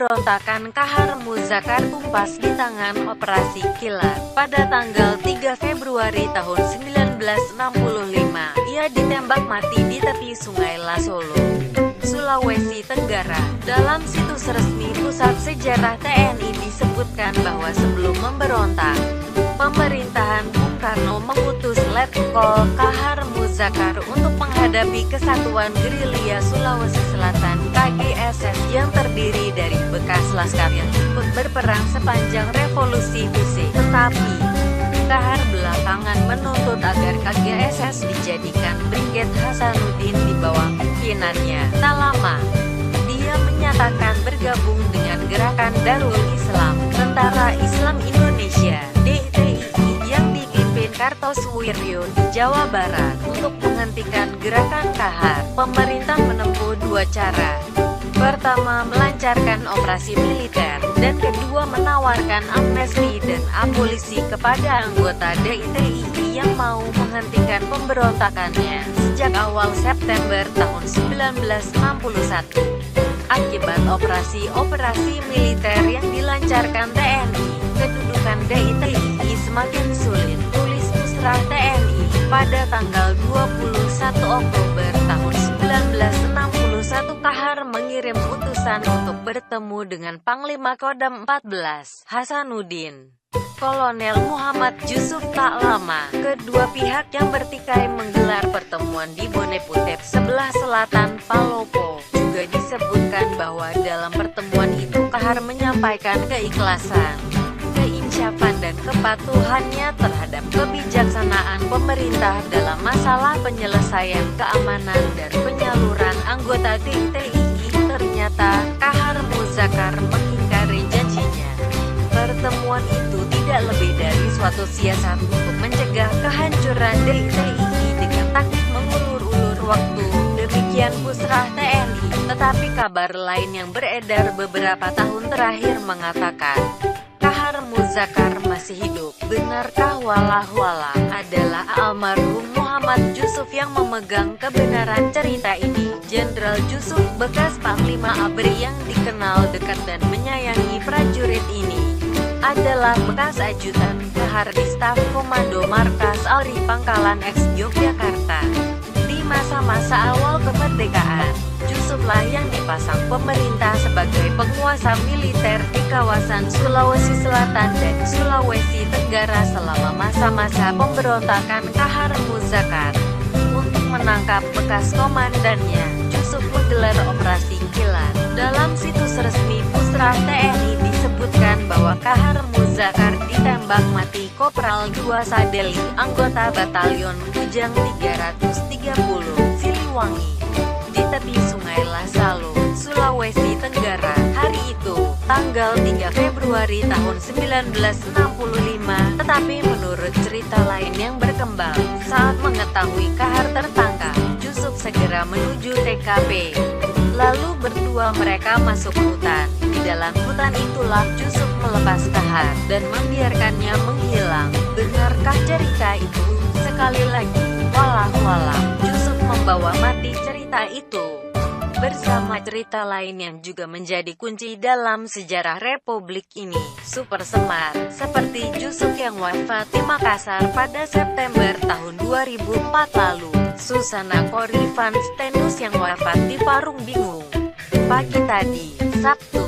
pemberontakan Kahar Muzakkar tumpas di tangan Operasi Kilat. Pada tanggal 3 Februari tahun 1965, ia ditembak mati di tepi Sungai Lasolo, Sulawesi Tenggara. Dalam situs resmi Pusat Sejarah TNI disebutkan bahwa sebelum memberontak, pemerintahan Bung Karno mengutus Letkol Kahar Muzakkar untuk menghadapi Kesatuan Gerilya Sulawesi Selatan (KGSS) yang terdiri dari bekas laskar yang ikut berperang sepanjang revolusi Aceh. Tetapi Kahar belakangan menuntut agar KGSS dijadikan Brigade Hasanuddin di bawah pimpinannya. Tak lama, dia menyatakan bergabung dengan Gerakan Darul Islam, Tentara Islam Indonesia (DITI) yang dipimpin Kartosuwiryo di Jawa Barat. Untuk menghentikan gerakan Kahar, pemerintah menempuh dua cara. Pertama, melancarkan operasi militer, dan kedua, menawarkan amnesti dan abolisi kepada anggota DITI yang mau menghentikan pemberontakannya. Sejak awal September tahun 1961, akibat operasi militer yang dilancarkan TNI, kedudukan DITI semakin sulit. Tulis Musrah TNI pada tanggal 21 Oktober tahun 1961, Kahar mengirim utusan untuk bertemu dengan Panglima Kodam 14, Hasanuddin, Kolonel Muhammad Yusuf. Tak lama, kedua pihak yang bertikai menggelar pertemuan di Boneputep, sebelah selatan Palopo. Juga disebutkan bahwa dalam pertemuan itu Kahar menyampaikan keikhlasan, keinsafan dan kepatuhannya terhadap kebijaksanaan pemerintah dalam masalah penyelesaian keamanan dan penyaluran anggota DITI. Ternyata Kahar Muzakkar mengingkari janjinya. Pertemuan itu tidak lebih dari suatu siasat untuk mencegah kehancuran DITI dengan taktik mengulur-ulur waktu. Demikian Musrah TNI. Tetapi kabar lain yang beredar beberapa tahun terakhir mengatakan Kahar Muzakkar masih hidup. Benarkah? Walah adalah almarhum Muhammad Yusuf yang memegang kebenaran cerita ini. Jenderal Yusuf, bekas Panglima ABRI yang dikenal dekat dan menyayangi prajurit ini, adalah bekas ajudan Kahar di staf Komando Markas Auri Pangkalan X Yogyakarta. Di masa-masa awal kemerdekaan, Yusuflah yang dipasang pemerintah sebagai penguasa militer di kawasan Sulawesi Selatan dan Sulawesi Tenggara selama masa-masa pemberontakan Kahar Muzakkar. Untuk menangkap bekas komandannya, Yusuf menggelar operasi kilat. Dalam situs resmi Musrah TNI disebutkan bahwa Kahar Muzakkar ditembak mati Kopral II Sadeli, anggota Batalion Kujang 330, Siliwangi, di tepi Sungai Lasalo, Sulawesi Tenggara. Hari itu, tanggal 3 Februari tahun 1965, tetapi menurut cerita lain yang berkembang, saat mengetahui Kahar tertangkap, Yusuf segera menuju TKP. Lalu berdua mereka masuk hutan. Di dalam hutan itulah Yusuf melepas Kahar dan membiarkannya menghilang. Benarkah cerita itu? Sekali lagi, walah, Yusuf membawa mati cerita itu. Bersama cerita lain yang juga menjadi kunci dalam sejarah Republik ini, Super Semar, seperti Yusuf yang wafat di Makassar pada September tahun 2004 lalu, Susana Korifan Stenus yang wafat di Parung Bingung pagi tadi, Sabtu,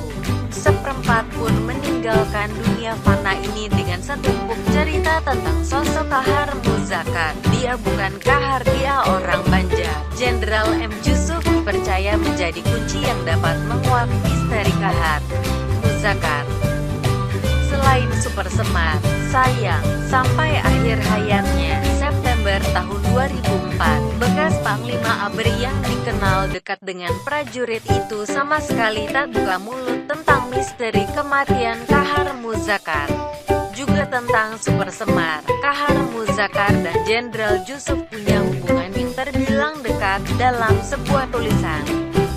seperempat pun meninggalkan dunia fana ini dengan setumpuk cerita tentang sosok Kahar Muzakkar. Dia bukan Kahar, dia orang Banjar. Jenderal M. Yusuf dipercaya menjadi kunci yang dapat menguak misteri Kahar Muzakkar. Selain Super Semar, sayang, sampai akhir hayatnya, September tahun 2004, bekas Panglima ABRI yang dikenal dekat dengan prajurit itu sama sekali tak buka mulut tentang misteri kematian Kahar Muzakkar. Juga tentang Super Semar, Kahar Muzakkar dan Jenderal Yusuf punya hubungan yang terbilang dekat. Dalam sebuah tulisan,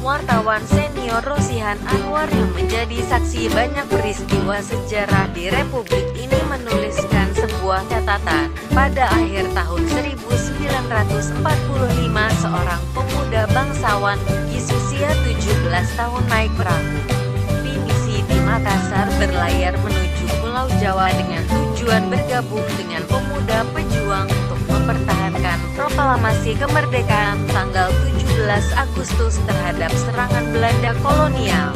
wartawan senior Rosihan Anwar yang menjadi saksi banyak peristiwa sejarah di Republik ini menuliskan sebuah catatan. Pada akhir tahun 1945, seorang pemuda bangsawan Bugis usia 17 tahun naik perahu pinisi Makassar berlayar menuju Pulau Jawa dengan tujuan bergabung dengan pemuda pejuang untuk mempertahankan proklamasi kemerdekaan tanggal 17 Agustus terhadap serangan Belanda kolonial.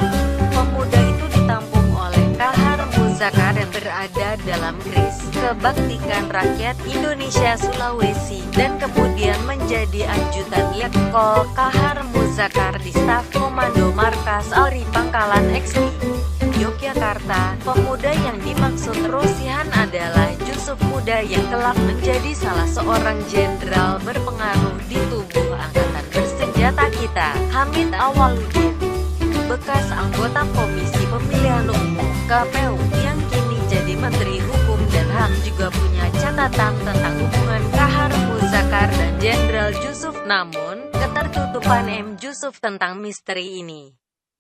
Pemuda itu ditampung oleh Kahar Muzakar yang berada dalam Kris Kebaktikan Rakyat Indonesia Sulawesi dan kemudian menjadi ajutan Letkol Kahar Muzakar di Staf Komando Markas Alri Pangkalan XP Yogyakarta. Pemuda yang dimaksud Rosihan adalah Jusuf muda yang kelak menjadi salah seorang jenderal berpengaruh di tubuh Angkatan Bersenjata kita. Hamid Awaludin, bekas anggota Komisi Pemilihan Umum (KPU) yang kini jadi Menteri Hukum dan HAM, juga punya catatan tentang hubungan Kahar Muzakar dan Jenderal Jusuf. Namun, ketertutupan M. Jusuf tentang misteri ini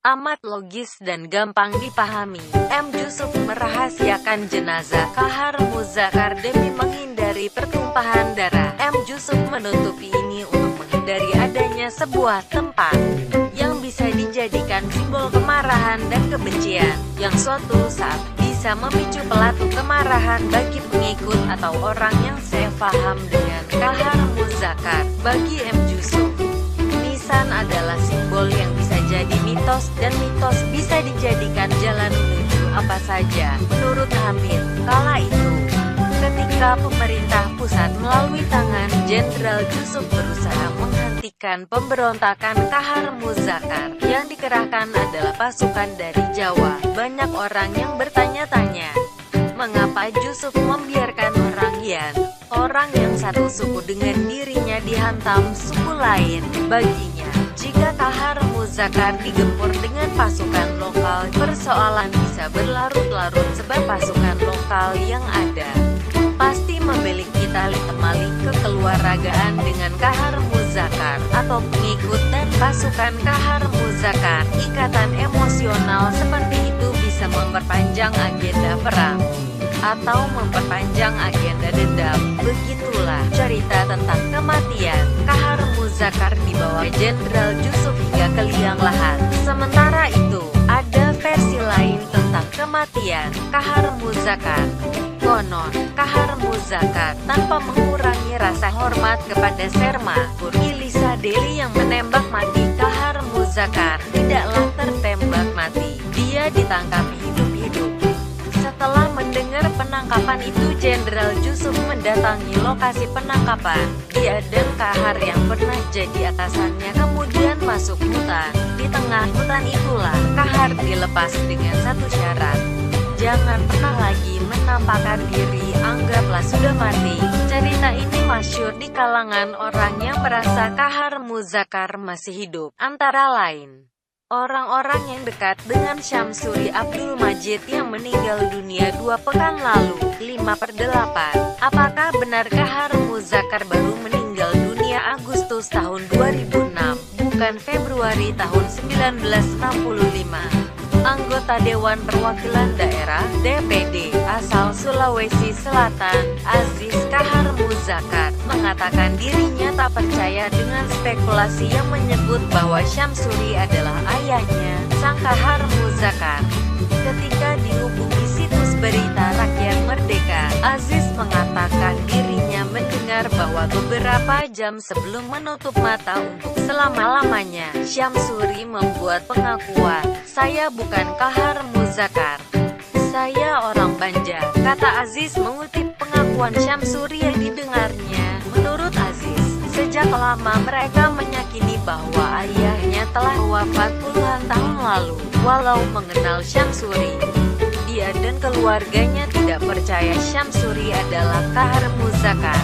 amat logis dan gampang dipahami. M. Jusuf merahasiakan jenazah Kahar Muzakar demi menghindari pertumpahan darah. M. Jusuf menutupi ini untuk menghindari adanya sebuah tempat yang bisa dijadikan simbol kemarahan dan kebencian, yang suatu saat bisa memicu pelatu kemarahan bagi pengikut atau orang yang sepaham dengan Kahar Muzakar. Bagi M. Jusuf, nisan adalah simbol yang bisa jadi mitos, dan mitos bisa dijadikan jalan menuju apa saja. Menurut Hamid, kala itu, ketika pemerintah pusat melalui tangan Jenderal Jusuf berusaha menghentikan pemberontakan Kahar Muzakar, yang dikerahkan adalah pasukan dari Jawa. Banyak orang yang bertanya-tanya, mengapa Jusuf membiarkan orang yang satu suku dengan dirinya dihantam suku lain. Baginya, jika Kahar Muzakar digempur dengan pasukan lokal, persoalan bisa berlarut-larut sebab pasukan lokal yang ada pasti memiliki tali temali kekeluargaan dengan Kahar Muzakar atau pengikut dan pasukan Kahar Muzakar. Ikatan emosional seperti itu bisa memperpanjang agenda perang atau memperpanjang agenda dendam. Begitulah cerita tentang kematian Kahar Muzakar di bawah Jenderal Jusuf hingga ke liang lahat. Sementara itu, ada versi lain tentang kematian Kahar Muzakar. Konon, Kahar Muzakar tanpa mengurangi rasa hormat kepada Serma Ilisa Deli yang menembak mati Kahar Muzakar tidaklah tertembak mati. Dia ditangkap hidup-hidup. Setelah mendengar penangkapan itu, Jenderal Jusuf mendatangi lokasi penangkapan. Dia dan Kahar yang pernah jadi atasannya kemudian masuk hutan. Di tengah hutan itulah Kahar dilepas dengan satu syarat: jangan pernah lagi menampakkan diri, anggaplah sudah mati. Cerita ini masyhur di kalangan orang yang merasa Kahar Muzakar masih hidup, antara lain orang-orang yang dekat dengan Syamsuri Abdul Majid yang meninggal dunia 2 pekan lalu. 5/8. Apakah benar Kahar Muzakar baru meninggal dunia Agustus tahun 2006, bukan Februari tahun 1965? Anggota Dewan Perwakilan Daerah (DPD) asal Sulawesi Selatan, Aziz Kahar Muzakar, mengatakan dirinya tak percaya dengan spekulasi yang menyebut bahwa Syamsuri adalah ayahnya, sang Kahar Muzakar. Ketika dihubungi situs berita Rakyat Merdeka, Aziz mengatakan dirinya mendengar bahwa beberapa jam sebelum menutup mata untuk selama-lamanya, Syamsuri membuat pengakuan, "Saya bukan Kahar Muzakar. Saya orang Banjar," kata Aziz mengutip pengakuan Syamsuri yang didengarnya. Menurut Aziz, sejak lama mereka meyakini bahwa ayahnya telah wafat puluhan tahun lalu. Walau mengenal Syamsuri, dia dan keluarganya tidak percaya Syamsuri adalah Kahar Muzakar.